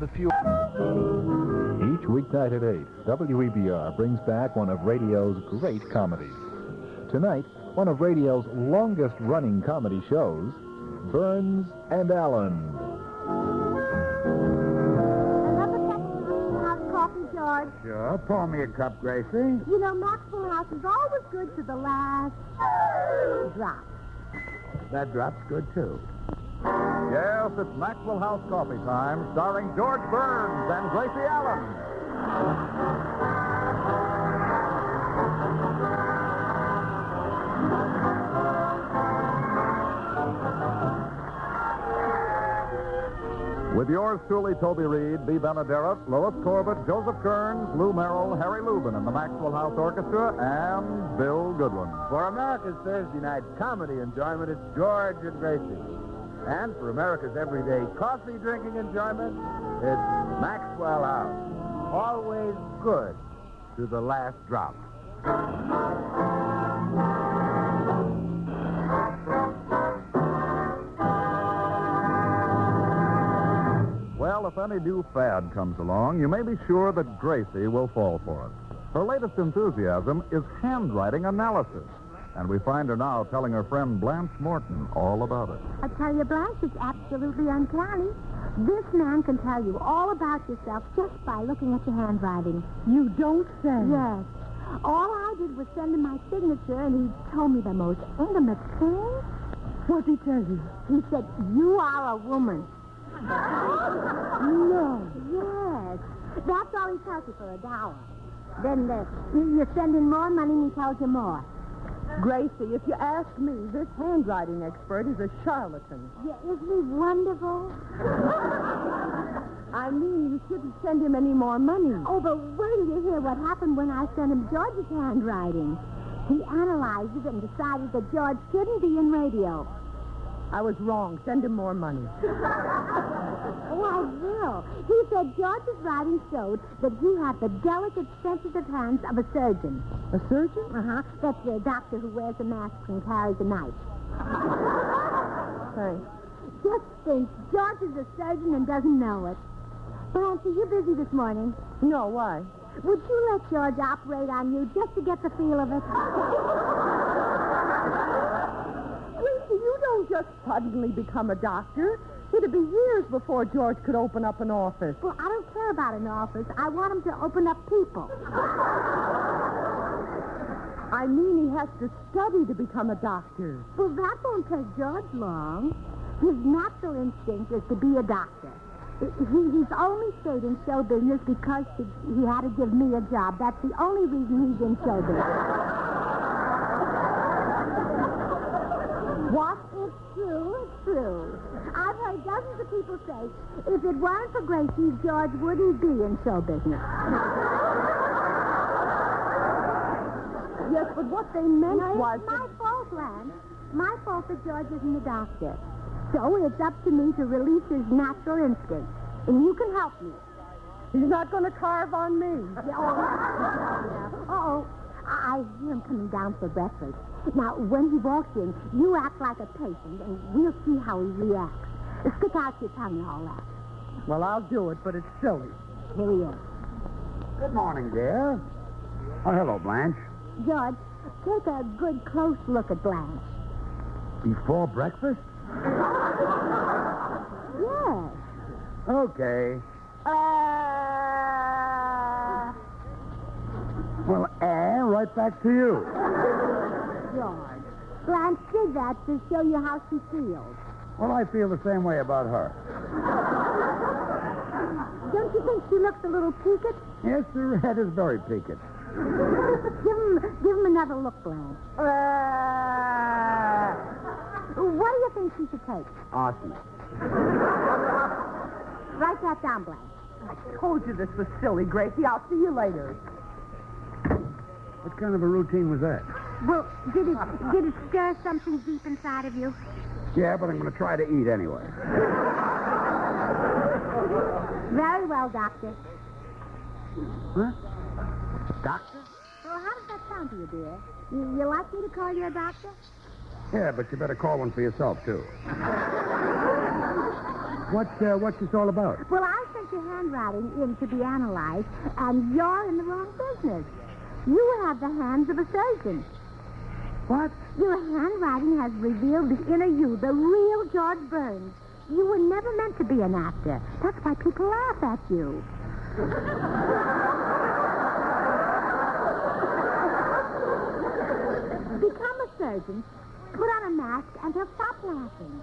the fuel. Each weeknight at 8, WEBR brings back one of radio's great comedies. Tonight, one of radio's longest-running comedy shows, Burns and Allen. Another cup of hot coffee, George. Sure. Pour me a cup, Gracie. You know, Maxwell House is always good to the last drop. That drop's good, too. Yes, it's Maxwell House Coffee Time, starring George Burns and Gracie Allen. With yours truly, Toby Reed, Bea Benaderet, Lois Corbett, Joseph Kearns, Lou Merrill, Harry Lubin, and the Maxwell House Orchestra, and Bill Goodwin. For America's Thursday night comedy enjoyment, it's George and Gracie. And for America's everyday coffee drinking enjoyment, it's Maxwell House. Always good to the last drop. Well, if any new fad comes along, you may be sure that Gracie will fall for it. Her latest enthusiasm is handwriting analysis. And we find her now telling her friend Blanche Morton all about it. I tell you, Blanche, it's absolutely uncanny. This man can tell you all about yourself just by looking at your handwriting. You don't say. Yes. All I did was send him my signature, and he told me the most intimate thing. What'd he tell you? He said, "You are a woman." No. Yes. That's all he tells you for $1. Then you send in more money, and he tells you more. Gracie, if you ask me, this handwriting expert is a charlatan. Yeah, isn't he wonderful? I mean, you shouldn't send him any more money. Oh, but wait till you hear what happened when I sent him George's handwriting. He analyzed it and decided that George shouldn't be in radio. I was wrong. Send him more money. Oh, I will. He said George's writing showed that he had the delicate, sensitive hands of a surgeon. A surgeon? Uh-huh. That's the doctor who wears a mask and carries a knife. Thanks. Just think, George is a surgeon and doesn't know it. Blanche, are you busy this morning? No, why? Would you let George operate on you just to get the feel of it? Gracie, you don't just suddenly become a doctor. It'd be years before George could open up an office. Well, I don't care about an office. I want him to open up people. I mean, he has to study to become a doctor. Well, that won't take George long. His natural instinct is to be a doctor. He's only stayed in show business because he had to give me a job. That's the only reason he's in show business. What? It's true, it's true. I've heard dozens of people say, if it weren't for Gracie, George wouldn't be in show business. Yes, but what they meant No, was... it's my fault, Lance. My fault that George isn't a doctor. So it's up to me to release his natural instinct. And you can help me. He's not going to carve on me. Uh-oh. I hear him coming down for breakfast. Now, when he walks in, you act like a patient, and we'll see how he reacts. Stick out your tongue and all that. Well, I'll do it, but it's silly. Here he is. Good morning, dear. Oh, hello, Blanche. George, take a good close look at Blanche. Before breakfast? Yes. Okay. Well, right back to you. George, Blanche did that to show you how she feels. Well, I feel the same way about her. Don't you think she looks a little peaked? Yes, her head is very peaked. Give him another look, Blanche. What do you think she should take? Awesome. Write that down, Blanche. I told you this was silly, Gracie. I'll see you later. What kind of a routine was that? Well, did it stir something deep inside of you? Yeah, but I'm going to try to eat anyway. Very well, Doctor. Huh? Doctor? Well, how does that sound to you, dear? You like me to call you a doctor? Yeah, but you better call one for yourself, too. What's this all about? Well, I sent sent your handwriting in to be analyzed, and you're in the wrong business. You have the hands of a surgeon. What? Your handwriting has revealed the inner you, the real George Burns. You were never meant to be an actor. That's why people laugh at you. Become a surgeon, put on a mask, and they'll stop laughing.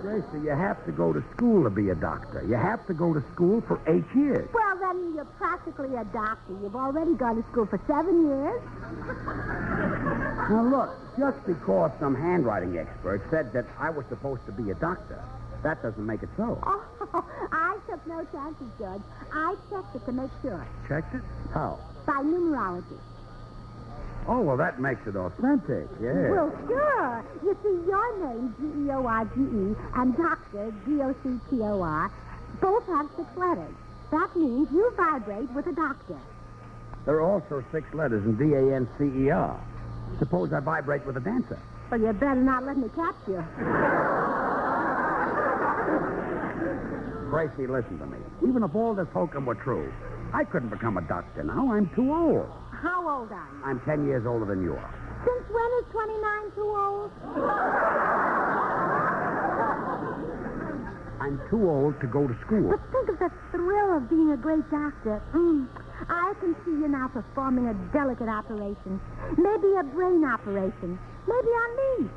Gracie, you have to go to school to be a doctor. You have to go to school for 8 years. Well, then you're practically a doctor. You've already gone to school for 7 years. Now, look, just because some handwriting expert said that I was supposed to be a doctor, that doesn't make it so. Oh, I took no chances, George. I checked it to make sure. Checked it? How? By numerology. Oh, well, that makes it authentic, yeah. Well, sure. You see, your name, George, and Doctor, Doctor, both have 6 letters. That means you vibrate with a doctor. There are also 6 letters in Dancer. Suppose I vibrate with a dancer. Well, you better not let me catch you. Gracie, listen to me. Even if all this hokum were true, I couldn't become a doctor now. I'm too old. How old are you? I'm 10 years older than you are. Since when is 29 too old? I'm too old to go to school. But think of the thrill of being a great doctor. I can see you now performing a delicate operation. Maybe a brain operation. Maybe on me.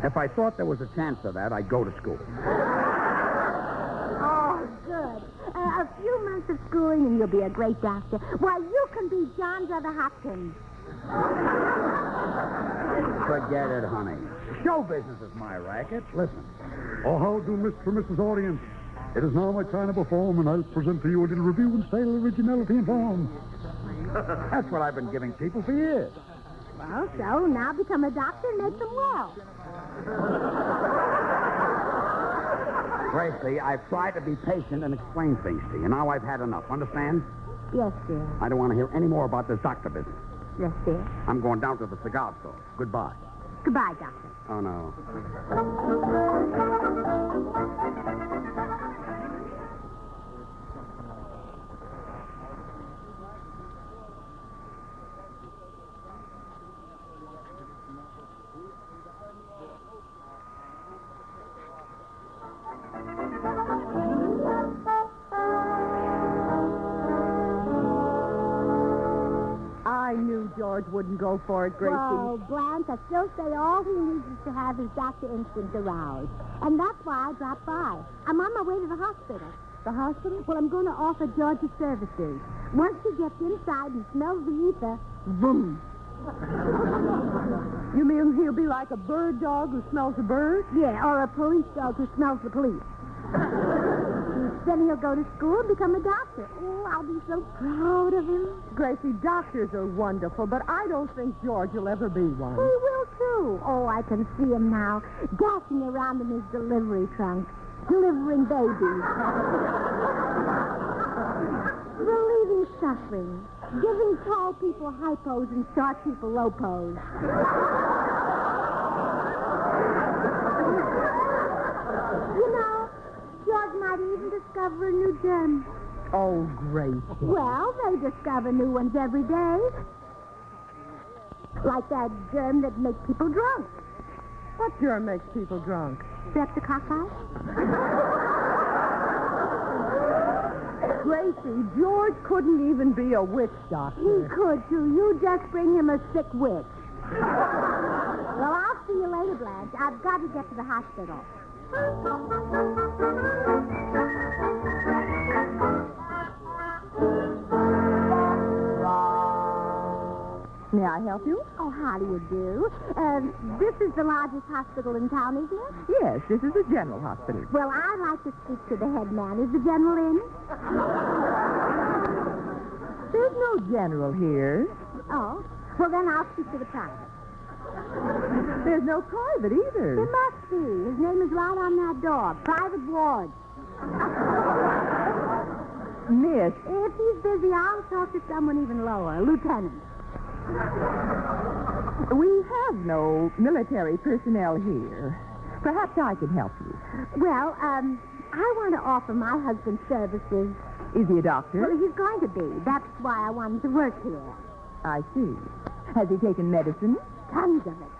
If I thought there was a chance of that, I'd go to school. Oh, good. A few months of schooling and you'll be a great doctor. Why, you can be John Brother Hopkins. Forget it, honey. Show business is my racket. Listen. Oh, how do Mr. and Mrs. Audience? It is now my time to perform, and I'll present to you a little review in style, originality, and form. That's what I've been giving people for years. Well, so now become a doctor and make them well. Gracie, I've tried to be patient and explain things to you. Now I've had enough. Understand? Yes, dear. I don't want to hear any more about this doctor business. Yes, dear. I'm going down to the cigar store. Goodbye. Goodbye, Doctor. Oh, no. I knew George wouldn't go for it, Gracie. Well, Blanche, I still say all he needs is to have his doctor instinct aroused. And that's why I dropped by. I'm on my way to the hospital. The hospital? Well, I'm going to offer George his services. Once he gets inside and smells the ether, boom. You mean he'll be like a bird dog who smells a bird? Yeah, or a police dog who smells the police. Then he'll go to school and become a doctor. Oh, I'll be so proud of him. Gracie, doctors are wonderful, but I don't think George will ever be one. He will, too. Oh, I can see him now, dashing around in his delivery trunk, delivering babies. Relieving suffering, giving tall people high pose and short people low pose. You know, George might even discover a new germ. Oh, Gracie. Well, they discover new ones every day. Like that germ that makes people drunk. What germ makes people drunk? Streptococcus? Gracie, George couldn't even be a witch doctor. He could, too. You just bring him a sick witch. Well, I'll see you later, Blanche. I've got to get to the hospital. May I help you? Oh, how do you do? This is the largest hospital in town, isn't it? Yes, this is a general hospital. Well, I'd like to speak to the head man. Is the general in? There's no general here. Oh. Well, then I'll speak to the private. There's no private either. There must be. His name is right on that door. Private ward. Miss. If he's busy, I'll talk to someone even lower. Lieutenant. We have no military personnel here. Perhaps I can help you. Well, I want to offer my husband services. Is he a doctor? Well, he's going to be. That's why I wanted to work here. I see. Has he taken medicine? Tons of it.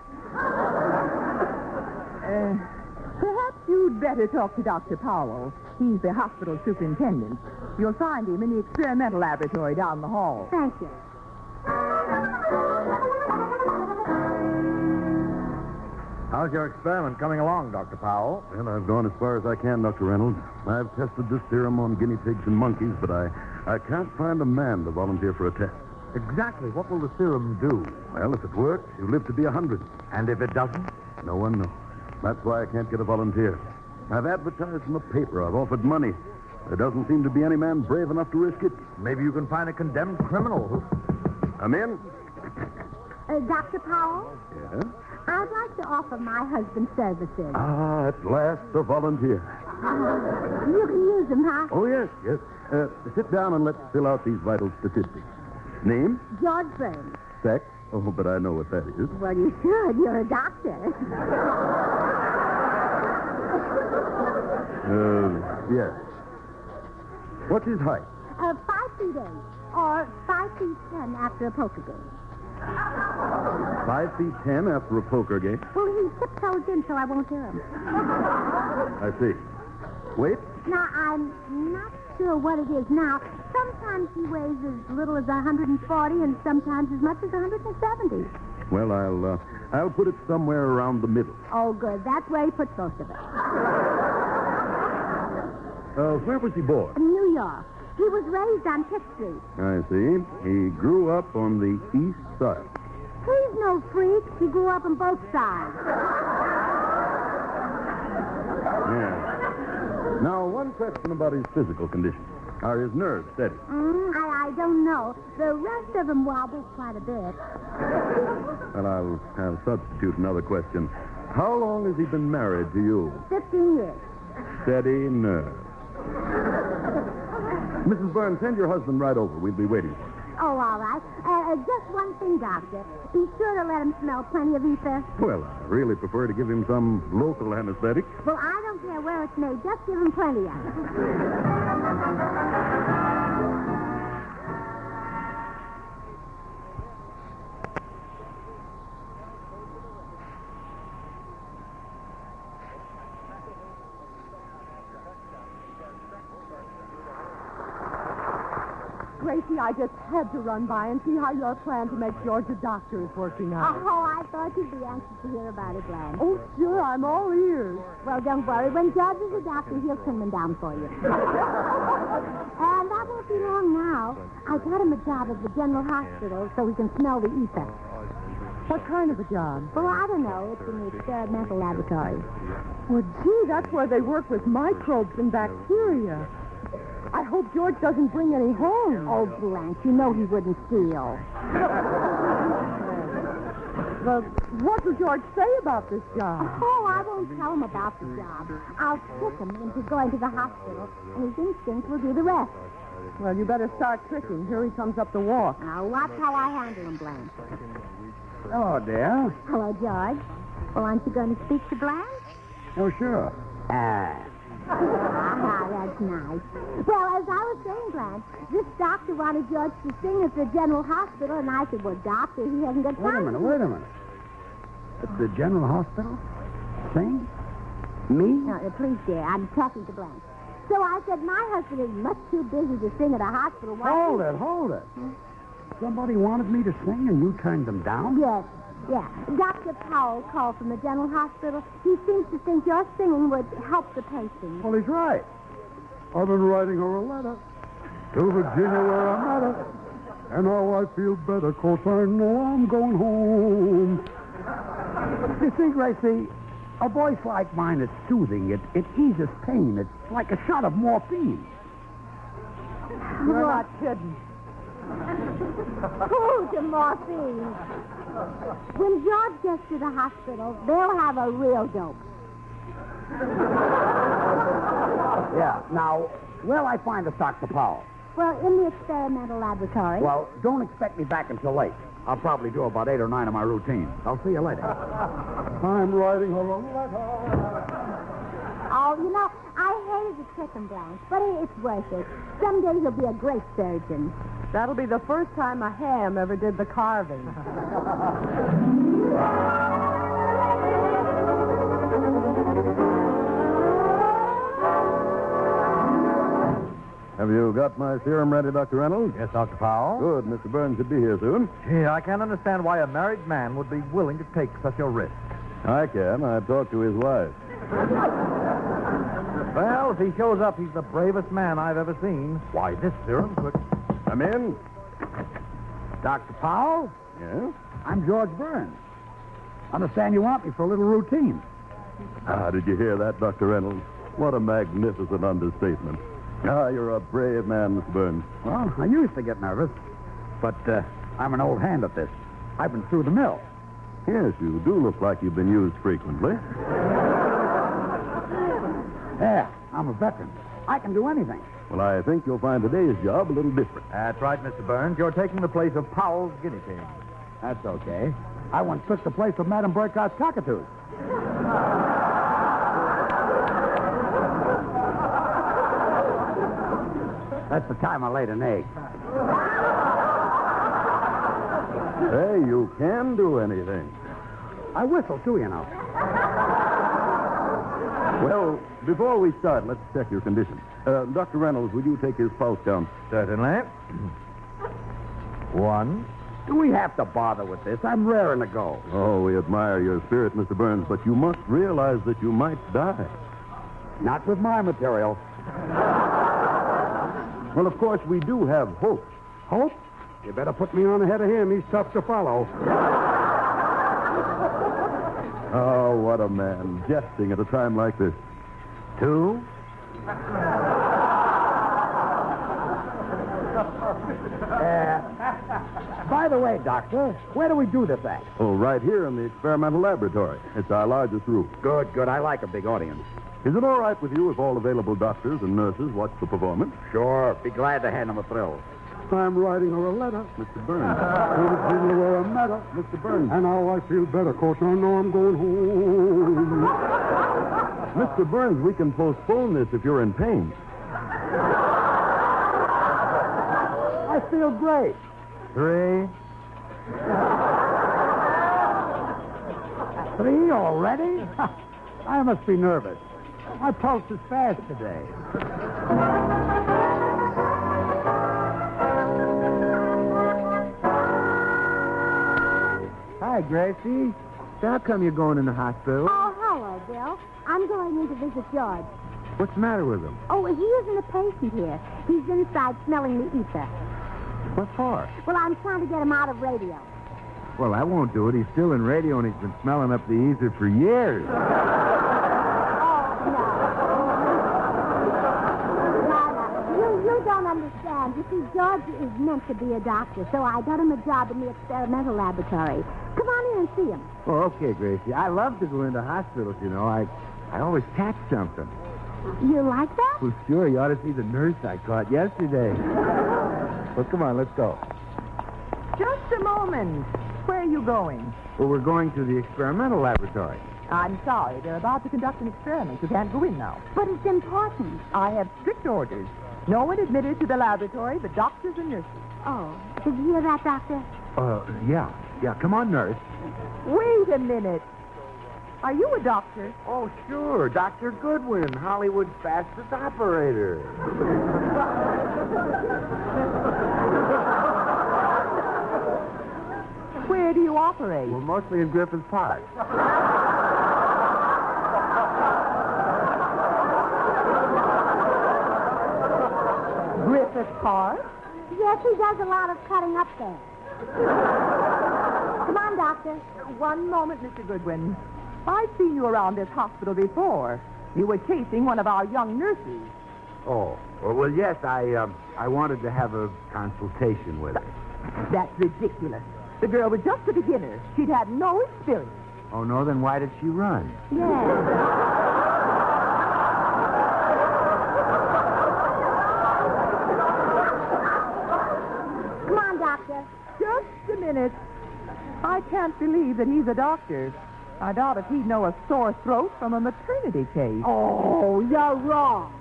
Perhaps you'd better talk to Dr. Powell. He's the hospital superintendent. You'll find him in the experimental laboratory down the hall. Thank you. How's your experiment coming along, Dr. Powell? Well, I've gone as far as I can, Dr. Reynolds. I've tested this serum on guinea pigs and monkeys, but I can't find a man to volunteer for a test. Exactly. What will the serum do? Well, if it works, you live to be 100. And if it doesn't? No one knows. That's why I can't get a volunteer. I've advertised in the paper. I've offered money. There doesn't seem to be any man brave enough to risk it. Maybe you can find a condemned criminal. Come in. Dr. Powell, Yeah? I'd like to offer my husband services. Ah, at last, a volunteer. You can use them, huh? Oh, yes, yes. Sit down and let's fill out these vital statistics. Name? George Burns. Sex? Oh, but I know what that is. Well, you should. You're a doctor. Yes. What's his height? 5 feet 8, or 5 feet 10 after a poker game. 5 feet 10 after a poker game. Well, he tiptoes in so I won't hear him. I see. Weight? Now, I'm not sure what it is now. Sometimes he weighs as little as 140 and sometimes as much as 170. Well, I'll put it somewhere around the middle. Oh, good. That's where he puts most of it. Where was he born? In New York. He was raised on Pitt Street. I see. He grew up on the east side. He's no freak. He grew up on both sides. Yeah. Now, one question about his physical condition. Are his nerves steady? I don't know. The rest of him wobbles quite a bit. Well, I'll substitute another question. How long has he been married to you? 15 years. Steady nerves. Mrs. Burns, send your husband right over. We'll be waiting for him. Oh, all right. Just one thing, Doctor. Be sure to let him smell plenty of ether. Well, I really prefer to give him some local anesthetic. Well, I don't care where it's made. Just give him plenty of it. Graacie, I just had to run by and see how your plan to make George a doctor is working out. Oh, I thought you'd be anxious to hear about it, Glenn. Oh, sure, I'm all ears. Well, don't worry. When George is a doctor, he'll trim them down for you. And that won't be long now. I got him a job at the General Hospital so he can smell the ether. What kind of a job? Well, I don't know. It's in the experimental laboratory. Well, gee, that's where they work with microbes and bacteria. I hope George doesn't bring any home. Oh, Blanche, you know he wouldn't steal. Well, what will George say about this job? Oh, I won't tell him about the job. I'll trick him into going to the hospital, and his instinct will do the rest. Well, you better start tricking. Here he comes up the walk. Now, watch how I handle him, Blanche. Hello, dear. Hello, George. Well, aren't you going to speak to Blanche? Oh, sure. That's nice. Well, as I was saying, Blanche, this doctor wanted George to sing at the General Hospital, and I said, well, doctor, he hasn't got time. Wait a minute. At the General Hospital? Sing? Me? No, please, dear, I'm talking to Blanche. So I said, my husband is much too busy to sing at a hospital. Why Hold it. Somebody wanted me to sing and you turned them down? Yes. Yeah. Dr. Powell called from the General Hospital. He seems to think your singing would help the patient. Well, he's right. I've been writing her a letter to Virginia where I met her. And now I feel better because I know I'm going home. You see, Graacie, a voice like mine is soothing. It eases pain. It's like a shot of morphine. You're not kidding. Cool to morphine. When George gets to the hospital, they'll have a real dope. Yeah. Now, where'll I find this Dr. Powell? Well, in the experimental laboratory. Well, don't expect me back until late. I'll probably do about 8 or 9 of my routines. I'll see you later. I'm writing her a letter. Oh, you know, I hated the chicken blanks, but it's worth it. Someday you'll be a great surgeon. That'll be the first time a ham ever did the carving. Have you got my serum ready, Dr. Reynolds? Yes, Dr. Powell? Good. Mr. Burns should be here soon. Gee, I can't understand why a married man would be willing to take such a risk. I can. I talked to his wife. Well, if he shows up, he's the bravest man I've ever seen. Why, this serum could... Come in. Dr. Powell? Yes? I'm George Burns. Understand you want me for a little routine. Ah, did you hear that, Dr. Reynolds? What a magnificent understatement. Ah, you're a brave man, Mr. Burns. Well, I used to get nervous, but I'm an old hand at this. I've been through the mill. Yes, you do look like you've been used frequently. Yeah, I'm a veteran. I can do anything. Well, I think you'll find today's job a little different. That's right, Mr. Burns. You're taking the place of Powell's guinea pig. That's okay. I once took the place of Madame Burkott's cockatoos. That's the time I laid an egg. Hey, you can do anything. I whistle, too, you know. Well, before we start, let's check your condition. Dr. Reynolds, would you take his pulse down? Certainly. 1. Do we have to bother with this? I'm raring to go. Oh, we admire your spirit, Mr. Burns, but you must realize that you might die. Not with my material. Well, of course, we do have hope. Hope? You better put me on ahead of him. He's tough to follow. Oh, what a man, jesting at a time like this. 2. By the way, Doctor, where do we do this at? Oh, right here in the experimental laboratory. It's our largest room. Good, good. I like a big audience. Is it all right with you if all available doctors and nurses watch the performance? Sure. Be glad to hand them a thrill. I'm writing her a letter. Mr. Burns. To Virginia where I met her. Mr. Burns. And now I feel better, 'cause I know I'm going home. Mr. Burns, we can postpone this if you're in pain. I feel great. 3. 3 already? I must be nervous. My pulse is fast today. Hi, Gracie. How come you're going in the hospital? Oh, hello, Bill. I'm going in to visit George. What's the matter with him? Oh, he isn't a patient here. He's inside smelling the ether. What for? Well, I'm trying to get him out of radio. Well, that won't do it. He's still in radio, and he's been smelling up the ether for years. Oh, no. No. You don't understand. You see, George is meant to be a doctor, so I got him a job in the experimental laboratory. Come on in and see him. Oh, okay, Gracie. I love to go into hospitals, you know. I always catch something. You like that? Well, sure. You ought to see the nurse I caught yesterday. Well, come on, let's go. Just a moment. Where are you going? Well, we're going to the experimental laboratory. I'm sorry. They're about to conduct an experiment. You can't go in now. But it's important. I have strict orders. No one admitted to the laboratory but doctors and nurses. Oh, did you hear that, Doctor? Yeah. Yeah, come on, nurse. Wait a minute. Are you a doctor? Oh, sure. Dr. Goodwin, Hollywood's fastest operator. Where do you operate? Well, mostly in Griffith Park. Griffith Park? Yes, he does a lot of cutting up there. Come on, Doctor. One moment, Mr. Goodwin. I've seen you around this hospital before. You were chasing one of our young nurses. Oh, well, yes, I wanted to have a consultation with her. That's ridiculous. The girl was just a beginner. She'd had no experience. Oh, no, then why did she run? Yeah. Come on, Doctor. Just a minute. I can't believe that he's a doctor. I doubt if he'd know a sore throat from a maternity case. Oh, you're wrong.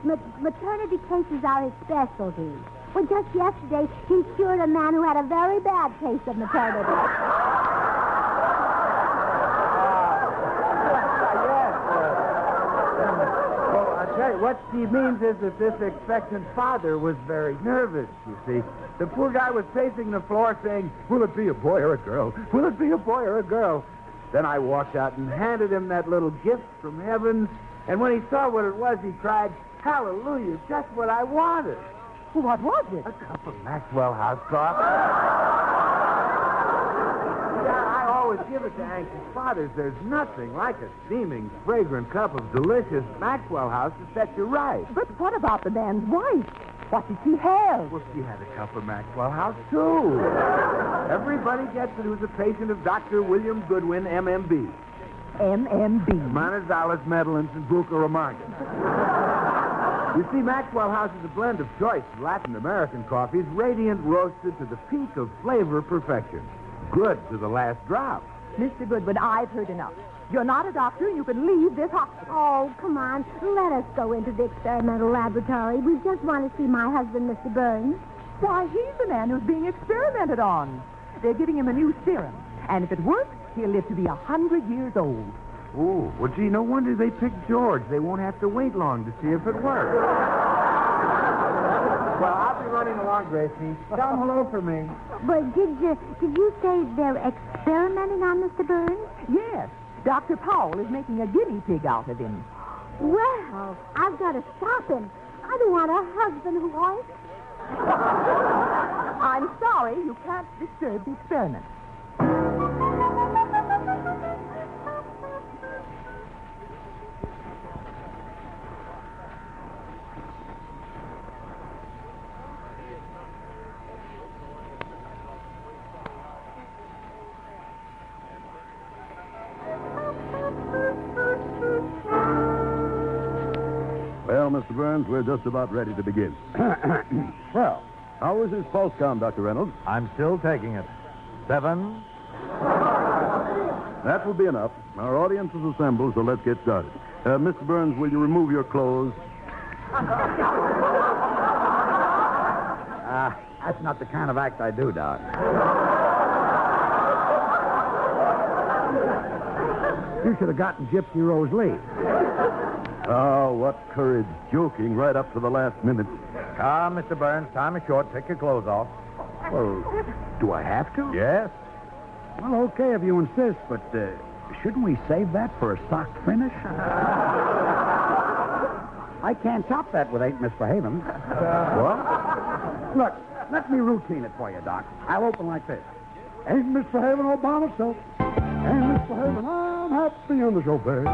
Maternity cases are his specialty. Well, just yesterday, he cured a man who had a very bad case of maternity. Well, I tell you, what she means is that this expectant father was very nervous, you see. The poor guy was pacing the floor saying, will it be a boy or a girl? Will it be a boy or a girl? Then I walked out and handed him that little gift from heaven, and when he saw what it was, he cried, hallelujah, just what I wanted. What was it? A cup of Maxwell House coffee. Yeah, I always give it to anxious fathers. There's nothing like a steaming, fragrant cup of delicious Maxwell House to set you right. But what about the man's wife? What did she have? Well, she had a cup of Maxwell House, too. Everybody gets it who's a patient of Dr. William Goodwin, MMB. MMB. Manizales, Medellins, and Bucaramanga. You see, Maxwell House is a blend of choice Latin American coffees, radiant roasted to the peak of flavor perfection. Good to the last drop. Mr. Goodwin, I've heard enough. You're not a doctor. You can leave this hospital. Oh, come on. Let us go into the experimental laboratory. We just want to see my husband, Mr. Burns. Why, he's the man who's being experimented on. They're giving him a new serum. And if it works, he'll live to be 100 years old. Oh, well, gee, no wonder they picked George. They won't have to wait long to see if it works. Well, I'll be running along, Gracie. Tell him hello for me. But did you say they're experimenting on Mr. Burns? Yes. Dr. Powell is making a guinea pig out of him. Well, I've got to stop him. I don't want a husband who wants. I'm sorry, you can't disturb the experiment. Well, Mr. Burns, we're just about ready to begin. Well, how is his pulse count, Dr. Reynolds? I'm still taking it. 7. That will be enough. Our audience is assembled, so let's get started. Mr. Burns, will you remove your clothes? That's not the kind of act I do, Doc. You should have gotten Gypsy Rose Lee. Oh, what courage. Joking right up to the last minute. Come, Mr. Burns. Time is short. Take your clothes off. Well, do I have to? Yes. Well, okay, if you insist, but shouldn't we save that for a sock finish? I can't top that with 8 misbehaving. What? Look, let me routine it for you, Doc. I'll open like this. Ain't misbehaving all by myself. Ain't misbehaving. I'm happy on the chauffeur.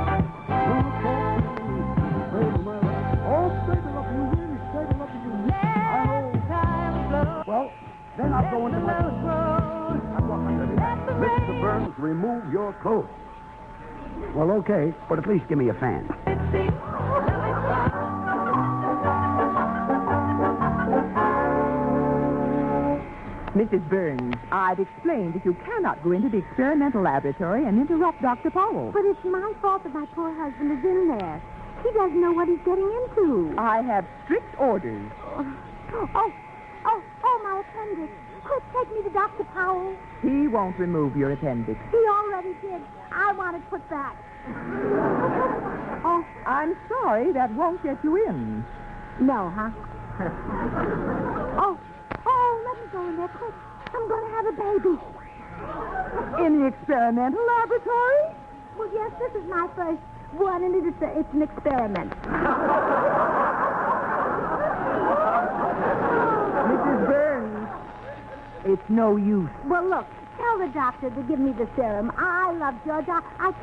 Well, then I'll go into my... Mr. Burns, remove your clothes. Well, okay, but at least give me a fan. Mrs. Burns, I've explained that you cannot go into the experimental laboratory and interrupt Dr. Powell. But it's my fault that my poor husband is in there. He doesn't know what he's getting into. I have strict orders. Oh, my appendix. Quick, take me to Dr. Powell. He won't remove your appendix. He already did. I want it put back. Oh, I'm sorry, that won't get you in. No, huh? Let me go in there quick. I'm going to have a baby. In the experimental laboratory? Well, yes, this is my first one, and it's an experiment. Mrs. Burns, it's no use. Well, look, tell the doctor to give me the serum. I love George. I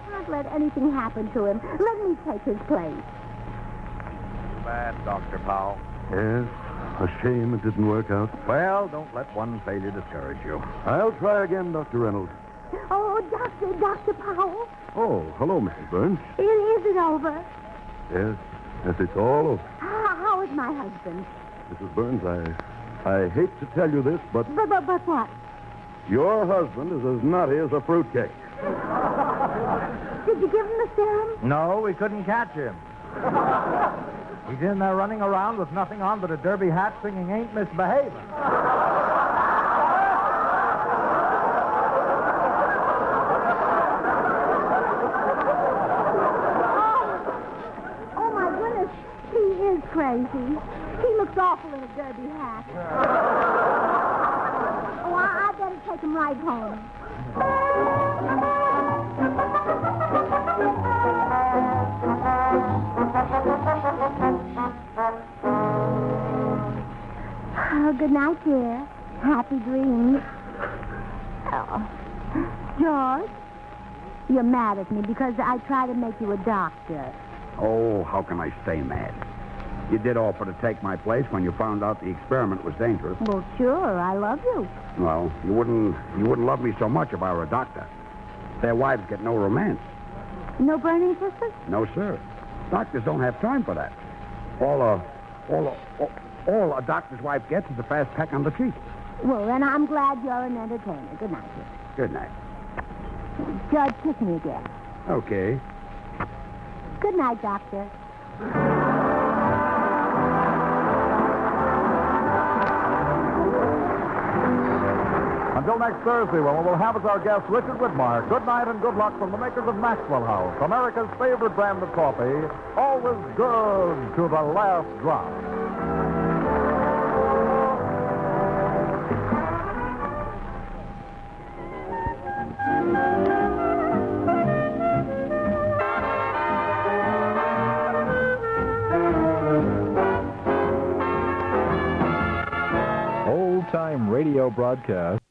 can't let anything happen to him. Let me take his place. Bad, Dr. Powell. Yes, a shame it didn't work out. Well, don't let one failure discourage you. I'll try again, Dr. Reynolds. Oh, Dr. Powell. Oh, hello, Mrs. Burns. Is it over? Yes, it's all over. How is my husband? Mrs. Burns, I hate to tell you this, but... But what? Your husband is as nutty as a fruitcake. Did you give him the serum? No, we couldn't catch him. He's in there running around with nothing on but a derby hat singing Ain't Misbehaving. Oh, my goodness. He is crazy. He looks awful in a derby hat. Oh, I better take him right home. Oh, good night, dear. Happy dreams. Oh. George, you're mad at me because I tried to make you a doctor. Oh, how can I stay mad? You did offer to take my place when you found out the experiment was dangerous. Well, sure, I love you. Well, you wouldn't love me so much if I were a doctor. Their wives get no romance. No burning sisters? No, sir. Doctors don't have time for that. All a doctor's wife gets is a fast peck on the cheek. Well, then I'm glad you're an entertainer. Good night, dear. Good night. Judge, kiss me again. Okay. Good night, Doctor. Until next Thursday, when we will have as our guest Richard Whitmire. Good night and good luck from the makers of Maxwell House, America's favorite brand of coffee, always good to the last drop. Old-time radio broadcast